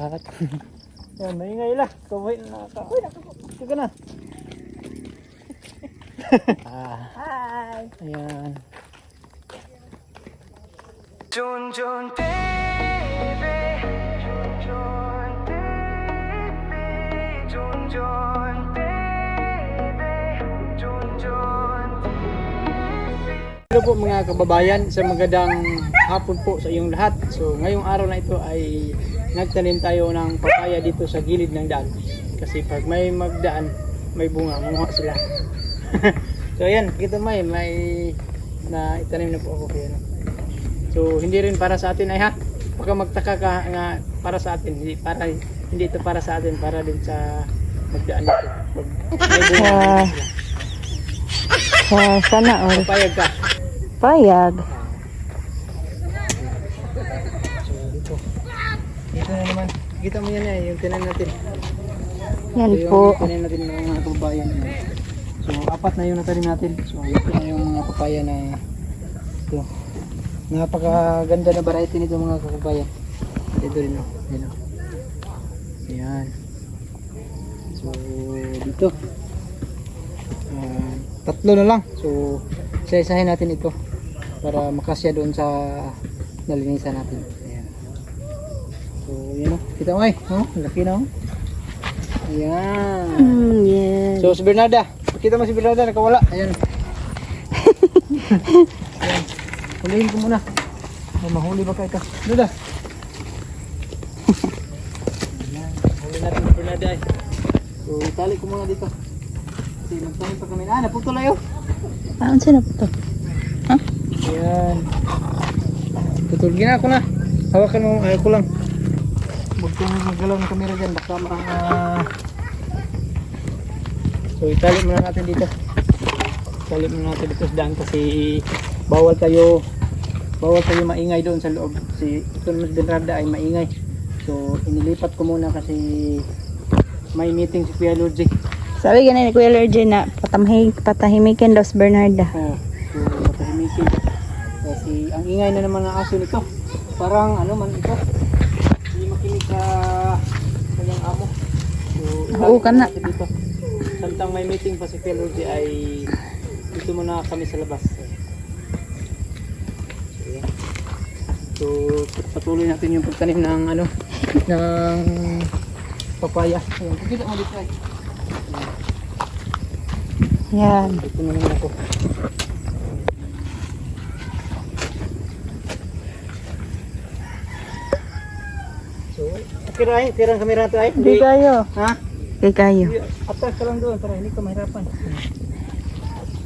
Salamat. Yan, maingay la. Kawin na ka. Uy, ka na. Hi. Ayan. Jun Jun baby, Jun Jun baby, Jun Jun baby, Jun Jun. Hello po mga kababayan, sa magandang hapon po sa iyong lahat. So ngayong araw na ito ay nagtanim tayo ng papaya dito sa gilid ng daan. Kasi pag may magdaan, may bunga, manguha sila. So ayan, kita may na itanim na po ako kaya. So hindi rin para sa atin ay ha. Baka magtaka ka nga para sa atin, hindi ito para sa atin, para din sa magdaan dito. Pag may bunga, Wow, sana all. papayag ka. Payag. So dito. Dito na naman. Kita mo yan eh, yung tinan natin. Yan Ito po. yung tinan natin ng mga kababayan. So apat na yung natanim natin. So ito na yung mga papaya na ito. Napakaganda na variety nito mga kababayan. Ito rin o. Ayan o. Ayan. So dito. Tatlo na lang. So isa-isahin natin ito para makasya doon sa nalinisan natin. Ayan. So yun o. Kita mo eh. Oh, laki na o. Ayan. Yes. So si Bernarda. Kita mo si Bernarda nakawala. Ayan. Ayan. Hulihin ko muna. May mahuli ba kayo ka? Bernarda. Ayan. Huli natin si Bernarda eh. So itali ko muna dito. Kasi magtanim pa kami. Naputol na yun. Paano sila po to? Ayan. Putol gina ako na. Hawakan mo. Ayaw ko lang. Huwag kang maggalaw ng kamera dyan. Baka So itali muna natin dito. Itali muna natin dito sa daan kasi bawal tayo maingay doon sa loob. Si ito naman si Bernarda ay maingay. So inilipat ko muna kasi may meeting si Kuya Lodge. Sabi ganun ni Kuya Lorgy na patahimikin daw si Bernarda. Oh, so matahimikin. Kasi ang ingay na naman ng aso nito. Parang ano man ito. Hindi makinig sa kanyang amo. So Oo ka na. dito. Samtang may meeting pa si Kuya Lodge ay dito muna kami sa labas. So patuloy natin yung pagtanim ng ano ng papaya. Ayan, kita mo dito ay. Yan. Dito na naman ako. So, okay na ay, tirang kamera to ay. Di kayo. Ha? Di kayo. Atas ka lang doon para hindi ka mahirapan.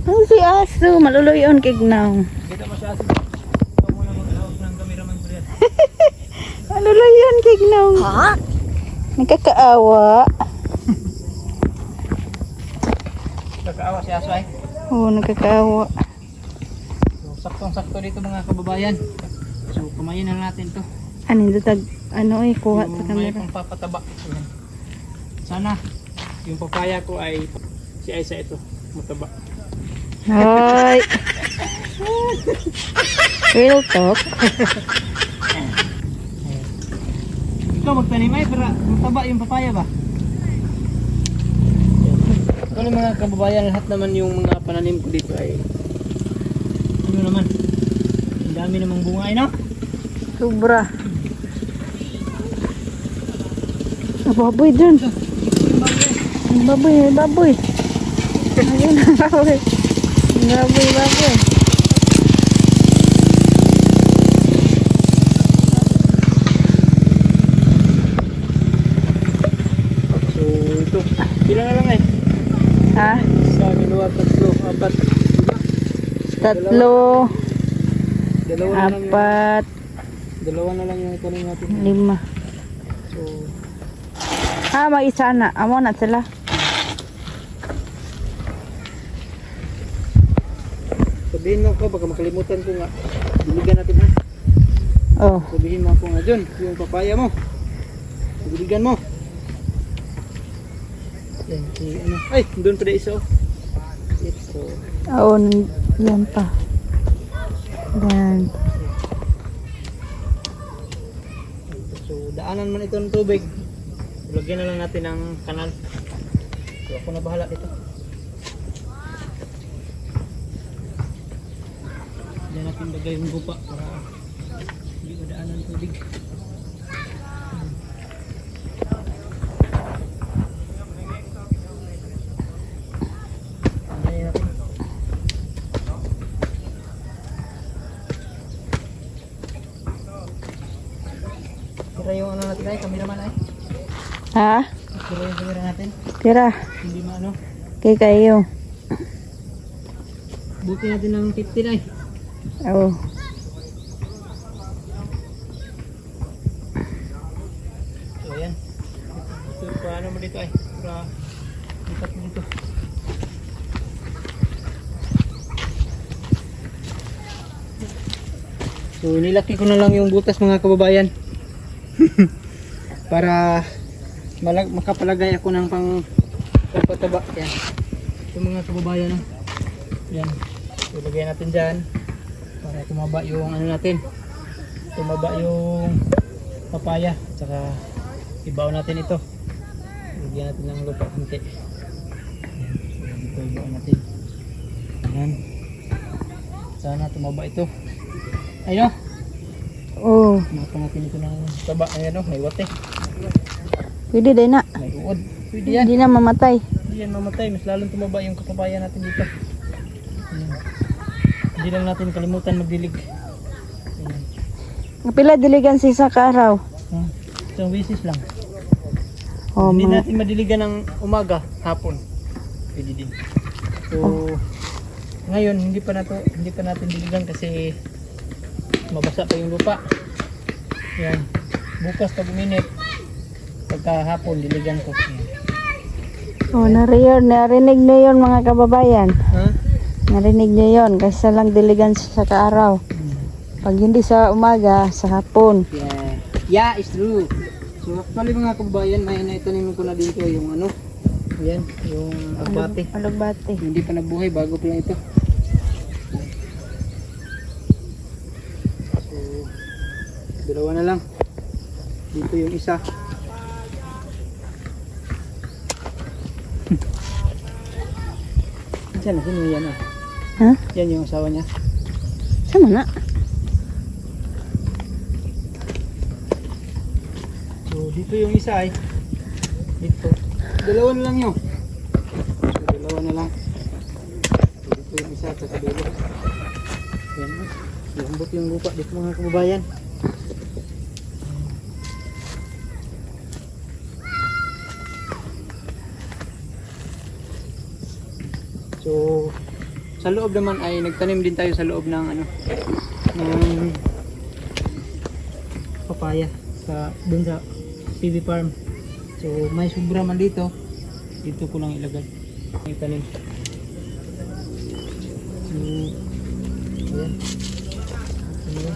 Ang si aso, maluluyon kignaw. Kita mo siya asin. Ikaw muna mag-hawak ng cameraman ko yan. Maluluyon kignaw. Ha? Nagkakaawa. Nagkaawa si aso ay. Oo, nagkakaawa. So, saktong-sakto dito mga kababayan. So, kumain na natin to. Ano ito tag, ano eh, kuha sa May camera. pangpapataba. Ayan. Sana yung papaya ko ay si Aisa ito. Mataba. Hi. Real talk. Ikaw magtanim ay para mataba yung papaya ba? Ano mga kababayan, lahat naman yung mga pananim ko dito ay ano naman, ang dami namang bunga ay no? Sobra. Ah, baboy dun. Baboy, baboy. Ayun, baboy. Baboy, baboy. So ito, ilan na lang eh? Ha? Isa, dalawa, tatlo, apat, Tatlo, dalawa na lang yung, apat, dalawa na lang yung itanim natin. 5. So, Ah, may isa na. Amo na sila. sabihin mo ko, baka makalimutan ko nga. Biligan natin ha. Oh. Sabihin mo ako nga dyan, yung papaya mo. Biligan mo. Yan, si ano. Ay, doon pa na isa oh. Ito. Oo, yan pa. Yan. So, daanan man ito ng tubig. Lagyan na lang natin ng kanal. So ako na bahala dito. Diyan natin lagay yung lupa para hindi madaanan ng tubig. Lagyan natin. Tira yung ano natin ay, kameraman ay. Ha? Tira yung kamera natin. Tira. Hindi maano. Kay kayo. Buti natin ng 15 ay. Oh. So ayan. Ito paano mo dito ay. Para lipat mo dito. So nilaki ko na lang yung butas mga kababayan. Para makapalagay ako ng pangpataba. Yan. Ito mga kababayan. Oh. Yan. So lagyan natin dyan. Para tumaba yung ano natin. Tumaba yung papaya. Tsaka ibaw natin ito. Lagyan natin ng lupa konti. Yan. So dito ibaw natin. Yan. Sana tumaba ito. Ayun. Oh. Maka natin ito ng taba. Ayan o. May wate. Pwede din na. May uod. Pwede yan. Hindi na mamatay. Hindi yan mamatay. Mas lalong tumaba yung kapapaya natin dito. Ayan. Hindi lang natin kalimutan magdilig. Ayan. Pila diligan si sa araw. Isang beses lang. Oh, Hindi mga natin madiligan ng umaga, hapon. Pwede din. So, ngayon hindi pa natin diligan kasi mabasa pa yung lupa. Yan. Bukas pag uminit, pagkahapon diligan ko. Yan. Oh, narinig na yon mga kababayan. Ha? Narinig niyo yon kasi lang diligan sa kaaraw. Pag hindi sa umaga, sa hapon. Yeah. Yeah, it's true. So actually mga kababayan, may naitanim ko na dito yung ano. Yan, yung agbate. Alugbate. Hindi pa nabuhay, bago pa lang ito. So, dalawa na lang. Dito yung isa. Diyan na, sino yan ah? Ha? Yan yung asawa niya. Sama na. So dito yung isa ay. Dito. Dalawa na lang yun. So dalawa na lang. So, dito yung isa sa kabila. Yan. Lambot yung lupa dito mga kababayan. So sa loob naman ay nagtanim din tayo sa loob ng ano ng papaya sa dun sa PV farm. So may sobra man dito ko lang ilagay itanim. So ayan. Ayan.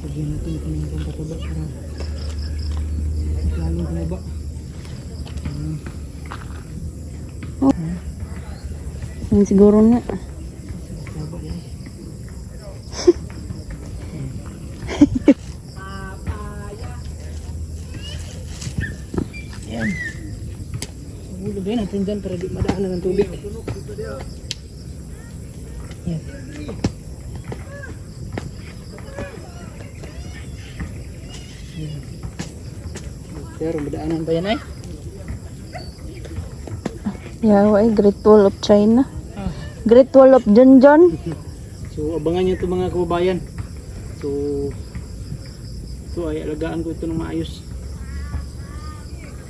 Lagyan natin ito ng pampataba para mas lalong tumaba. Yan siguro na. Taba yan. Yan. Lagay natin dyan para di madaanan ng tubig. Yan. Yan. Pero madaanan pa yan ay. Yawa ay Great Wall of China. Ah. Great Wall of Junjun. So abangan nyo ito mga kababayan. So ito ay alagaan ko ito ng maayos.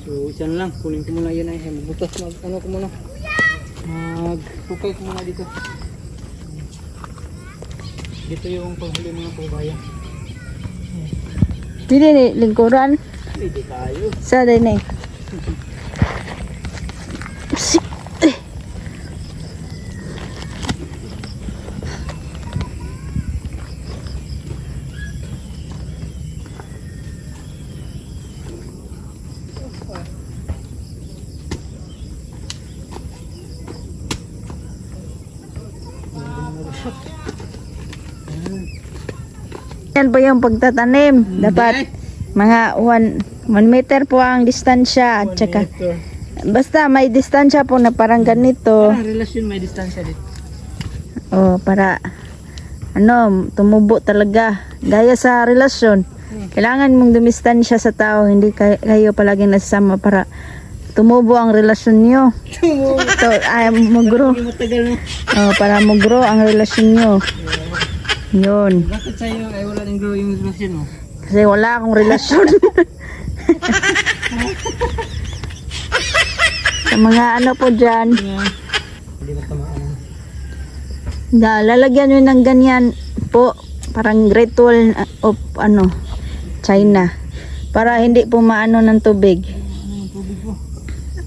So isa na lang, kunin ko muna yan ay magbutas, ano ko muna, magpukay ko muna dito. Dito yung paghuli mga kababayan. Pwede ni lingkuran. Pwede tayo. Sa din eh. Yan po yung pagtatanim. Dapat Mga 1 meter po ang distansya at saka basta may distansya po na parang ganito. Parang relasyon may distansya dito. Oh, para tumubo talaga. Gaya sa relasyon. Kailangan mong dumistansya sa tao, hindi kayo palaging nasama para tumubo ang relasyon niyo. Mugro. Matagal na. Oh, para mugro ang relasyon niyo. Yun. Bakit sa'yo ay wala nang grow yung relasyon mo? Kasi wala akong relasyon. Sa mga ano po dyan, Hindi na tamaan. lalagyan nyo ng ganyan po, parang ritual of China. Para hindi po maano ng tubig.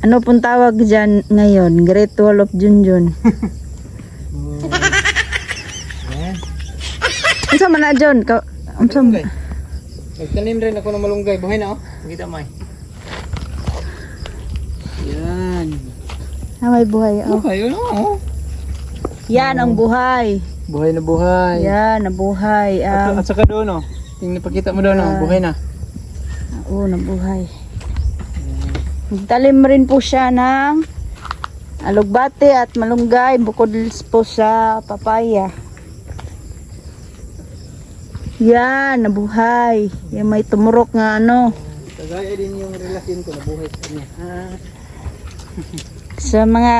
Ano pong tawag dyan ngayon? Great Wall of Junjun. Yan. Ano sa man na dyan? Malunggay. Nagtanim rin ako ng malunggay. Buhay na oh. Makita mo eh. Yan. May buhay. Oh. Buhay yun oh. Yan ang buhay. Buhay na buhay. Yan, nabuhay. At saka doon oh. Tingnan pakita mo doon oh. Buhay na. Oo, nabuhay. Nagtalim rin po siya ng alugbate at malunggay bukod po sa papaya. Yan, nabuhay. Yan may tumurok nga Kagaya din yung relasyon ko na buhay sa kanya. Sa mga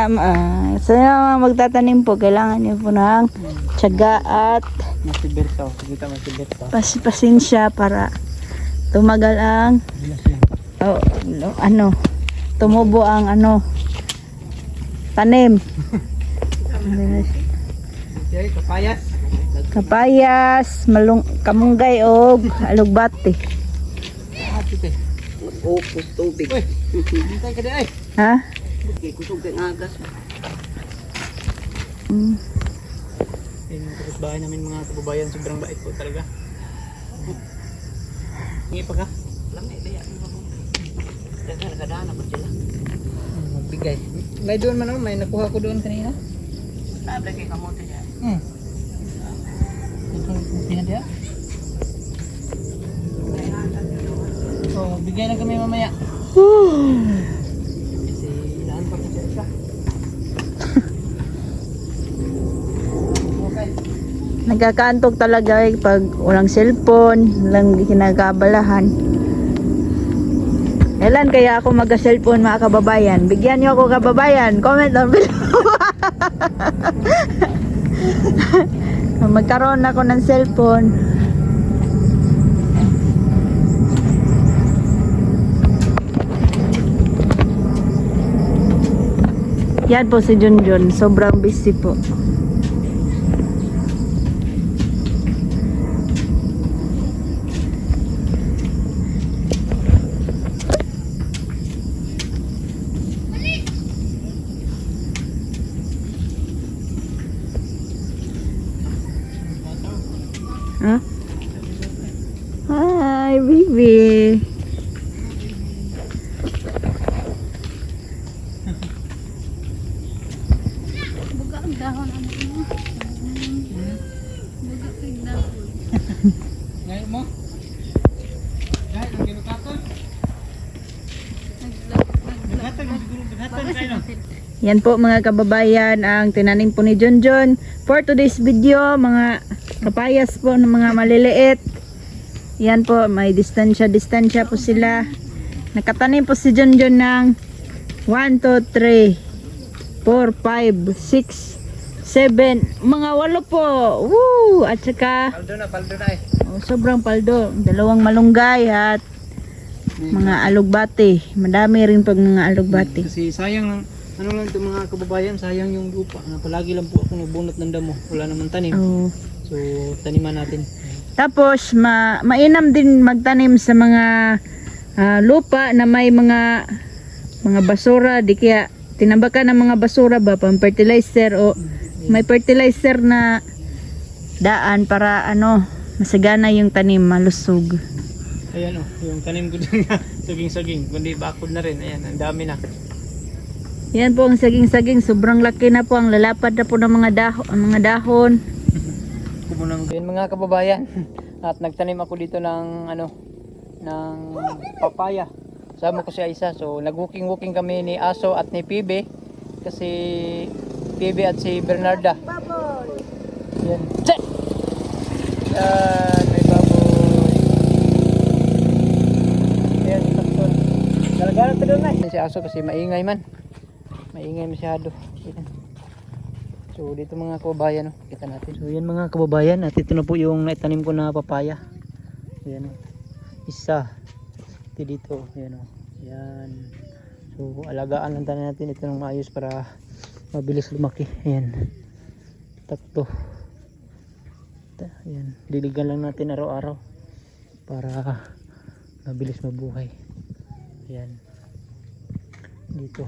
magtatanim po, kailangan niyo po ng tiyaga at Masiberto. Kita masiberto. pasensya para tumagal ang tumubo ang tanim. Okay, kapayas. Kapayas, kamunggay o alugbate. Upos tubig. Uy, hintay ka din ay. Ha? Kusog kang agas. Mm. Yung kapitbahay namin mga kababayan, sobrang bait po talaga. Hingi pa ka? Lami, daya. Nagkadaan ako sila. Magbigay. May doon man may nakuha ko doon kanina. Sabi kay kamote niya. Ito pinad dia. So, bigay lang kami mamaya. Kasi ilaan pa kasi isa. Okay. Nagkakaantok talaga pag walang cellphone, walang kinagabalahan. Kailan kaya ako mag-cellphone mga kababayan? Bigyan niyo ako kababayan. Comment down below. Magkaroon ako ng cellphone. Yan po si Junjun. Sobrang busy po. Huh? Hi, baby. Buga ang dahon ano mo. Buga ang dahon. Ngayon mo? Dahil ang kinukatol. Naghatan kayo. Yan po mga kababayan ang tinanim po ni Junjun for today's video, mga kapayas po ng mga maliliit. Yan po, may distansya po sila. Nakatanim po si Junjun ng 1, 2, 3 4, 5, 6, 7 mga 8 po. Woo! At saka Paldo na eh. sobrang paldo, 2 malunggay at mga alugbate. Madami rin pag mga alugbate. Kasi sayang lang ito mga kababayan, sayang yung lupa. Palagi lang po ako nagbunot ng damo. Wala naman tanim. Oh. So, taniman natin. Tapos mainam din magtanim sa mga lupa na may mga basura, di kaya tinambakan ng mga basura ba, pang fertilizer o may fertilizer na daan para masagana yung tanim, malusog. Ayan yung tanim ko dyan na saging-saging. Kundi bakod na rin. Ayan, ang dami na. Yan po ang saging-saging, sobrang laki na po, ang lalapad na po ng mga dahon. Kumunang. Ayan mga kababayan. At nagtanim ako dito ng ng papaya. Sama ko si Aisa. So nag-walking kami ni Aso at ni Pibe. Kasi Pibe at si Bernarda. Yan. Check! Yan, may baboy. Yan, takson. Galagalan ka doon na. Si Aso kasi maingay man. Maingay masyado. Yan. So dito mga kababayan, no? Kita natin. So yan mga kababayan, at ito na po yung naitanim ko na papaya. Yan, no? Isa. Ito dito. Yan, no? Yan. So alagaan lang tayo natin ito ng maayos para mabilis lumaki. Ayan. Tatlo. Ayan. Diligan lang natin araw-araw para mabilis mabuhay. Ayan. Dito.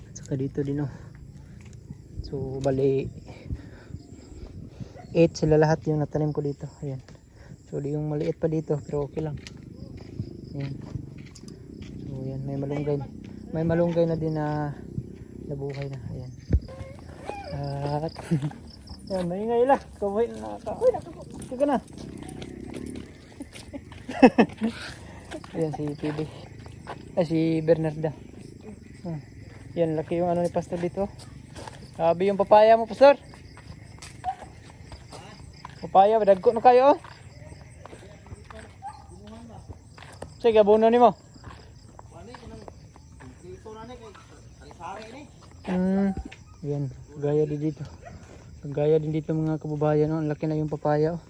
At saka dito din, oh. So bali 8 sila lahat yung natanim ko dito. Ayan. So yung maliit pa dito pero okay lang. Ayan. So ayan, may malunggay. May malunggay na din na nabuhay na. Ayan. At ayan, maingay lang. Kaway na naka. Uy, naka na. Ayan si Pibi. Ay si Bernarda. Yan, laki yung ano ni Pastor dito. Sabi yung papaya mo, Pastor. Papaya, dagko na kayo, oh. Sige, abono ni mo. Yan, gaya din dito. Gaya din dito mga kababayan, oh. Ang laki na yung papaya, oh.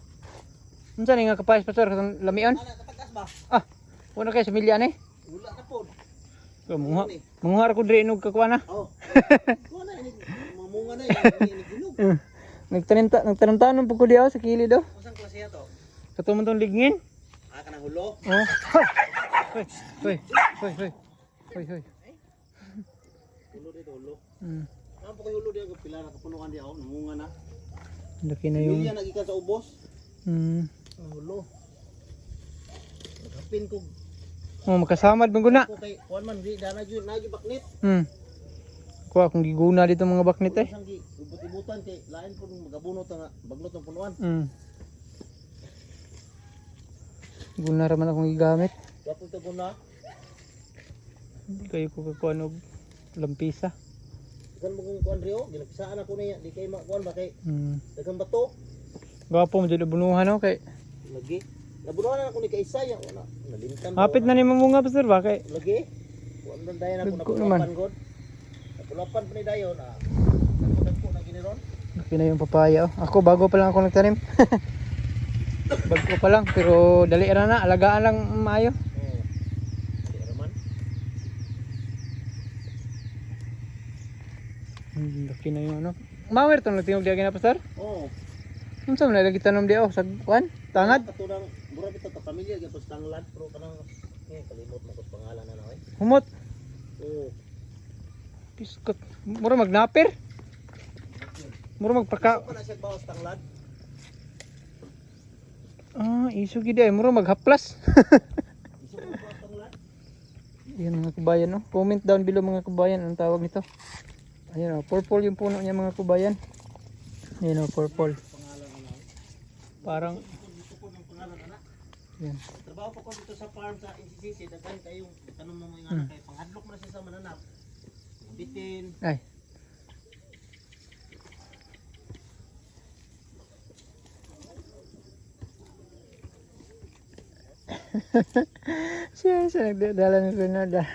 Ano saan nga kapayas, Pastor? Lamion? Ah, wala kayo sa milya ni? Wala na po. Manguhar ko diri inog kakuha na. Oh. Kuha na ini. Mamunga na yan. Ginog. Nagtanim-tanim po ko diya sa kilid, oh. Usang klase to? Katuman tong ligngin. Ah, kanang hulo. Oh. Hoy. Hoy. Hulo dito, hulo. Mm. Ano po kayo hulo diya pila na kapunuan diya, oh. Namunga na. Laki na yung Milya nagikan sa ubos. Ang hulo. Nagapin ko. Oh, makasamad man guna. Ko kay kuan man di dana jud nagi baknit. Kuha kung giguna dito mga baknit eh. Usang gi ubot-ibutan kay lain pud magabunot nga baglot ng punuan. Guna raman akong gigamit. Wapo to guna. Hindi kayo ko kuha og lampisa. Kan mo kung kuan rio, ginapisaan ako niya, di kay makuan ba kay daghang bato. Gapo mo dito bunuhan, oh, kay Lagi. Nabunuhan na ako ni kay Isaya wala. Nalimtan. hapit na ni mamunga, Pastor, ba kay Lagi. Kuan man dayon ako Dagko naman. napulapan god. Napulapan pa ni dayon na. Dagko na giniron. laki na yung papaya, oh. Ako bago pa lang ako nagtanim. Bago pa lang pero dali na alagaan lang maayo. Oh. Di raman. Laki na yung ano. Mawer tong nagtingog diya na, Pastor. Oh. Unsa man lagi tanom diya, oh, sa kuan? Tangad. Katulang mura kita ta pamilya gyud tanglad pero kanang kalimot mo kung pangalan na na Humot. Oh. Piskot. Mura magnaper. Mura magpaka. Ako na siya bawas tanglad. Ah, iso gid ay mura maghaplas. Isu ko bawas tanglad. Yan mga kabayan, no. Comment down below mga kabayan anong tawag nito. Ayun, oh, purple yung puno niya mga kabayan. Ayun, oh, purple. Parang yan. Trabaho pa ko dito sa farm sa NCCC daghan kayong tanong mo mga anak kay panghadlok mo na siya sa mananap. Bitin. Ay. siya nagdadala ni Bernarda.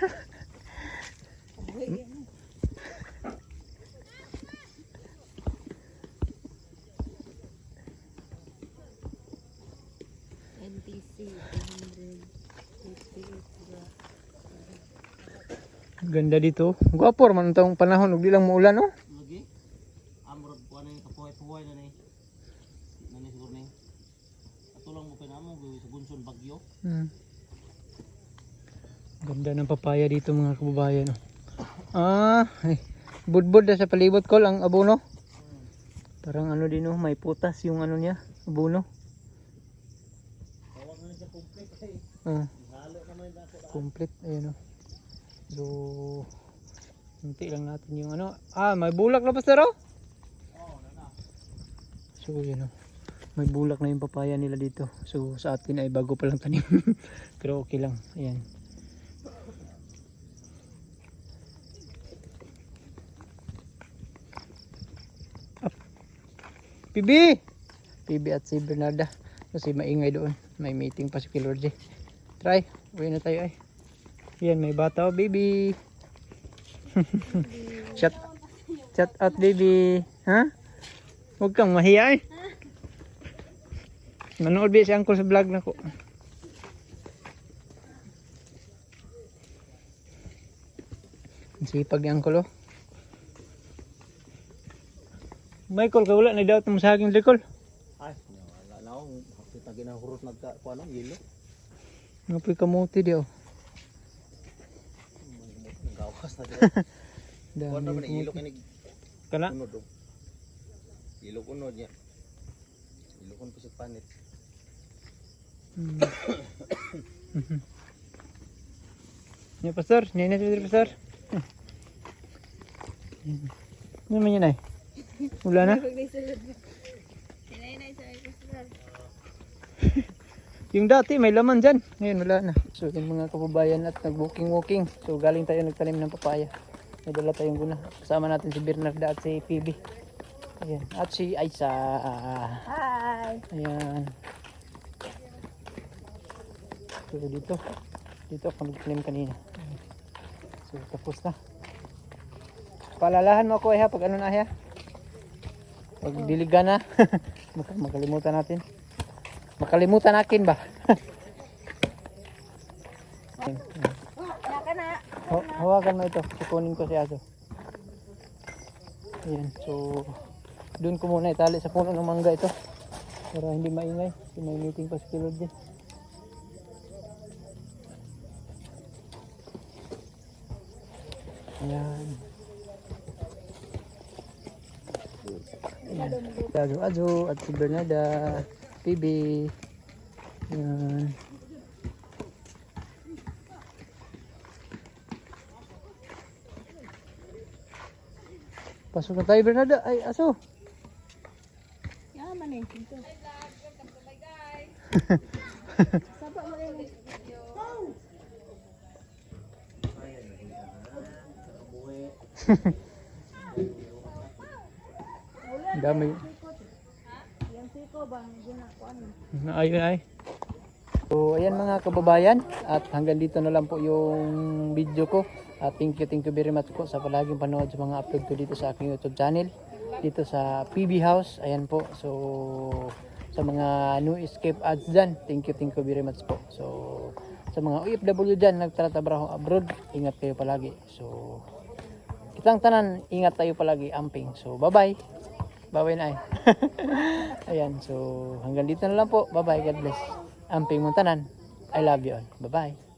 Ganda dito. Gwapo man tong panahon ug di lang muulan, no. Lagi. Amrod ko na yung kapoy-poy na ni. Nani siguro ni. Atulong mo pinamo sa bunson bagyo. Ganda ng papaya dito mga kababayan, no. Budbud na sa palibot ko ang abono. Parang ano din, no, may putas yung ano niya, abono. Tawag na siya complete kay. Halo naman dako. Complete, ayun, no. So, hinti lang natin yung ano. May bulak na, Pastor, oh. Oh, nana. So, yun, oh. may bulak na yung papaya nila dito. So sa atin ay bago pa lang tanim. Pero okay lang. Ayan. Up. PB at si Bernarda. Kasi maingay doon. May meeting pa si Kilorje. Try. Uwi na tayo ay. Yan, may bata oh, baby. Shout out baby. Ha? Huwag kang mahiya eh. Manood ba si Uncle sa vlog na ko? Sipag ni Uncle oh. Michael, kawala na daw itong saging likol. Ay, wala na ako. Kita ginahurot nagka, ano, yelo. Ngapoy kamuti di oh. Nagawas na dito. Dami Kuwan pa ba na, kamuti. yelo kinig. Kana? Unod oh. Yelo unod niya. Yelo kun pisik panit. Ni pastor, ni pastor. Ano man yun ay? Wala na? Yung dati may laman dyan. Ngayon wala na. So yung mga kababayan at nag-walking. So galing tayo nagtanim ng papaya. May dala tayong guna. Kasama natin si Bernarda at si PB. Ayan. At si Aisa. Hi! Ayan. So dito ako nagtanim kanina. So tapos na. Palalahan mo ako ha pag ano na ha. Pag diligan na. Makalimutan natin. Makalimutan natin ba? Hawakan mo ito. Kukunin ko si Aso. Ayan. So doon ko muna itali sa puno ng mangga ito. Para hindi maingay. Kasi may meeting pa si Kilod din. Ayan. Azo at si Bernarda, PB. Ayan. Pasok na tayo Bernarda. Ay, Aso. Yaman eh. Ito. Saba mo rin. Dami. Yan siko bang ginakuan. Ayun ay. So ayan mga kababayan, at hanggang dito na lang po yung video ko. At thank you very much po sa palaging panood sa mga upload ko dito sa aking YouTube channel. Dito sa PB House. Ayan po. So sa mga new escape ads dyan, thank you very much po. So sa mga OFW dyan nagtatrabaho abroad, ingat kayo palagi. So kitang tanan, ingat tayo palagi, amping. So bye-bye. Bye-bye na ay. Ayan, so hanggang dito na lang po. Bye-bye, God bless. Amping mong tanan. I love you all. Bye-bye.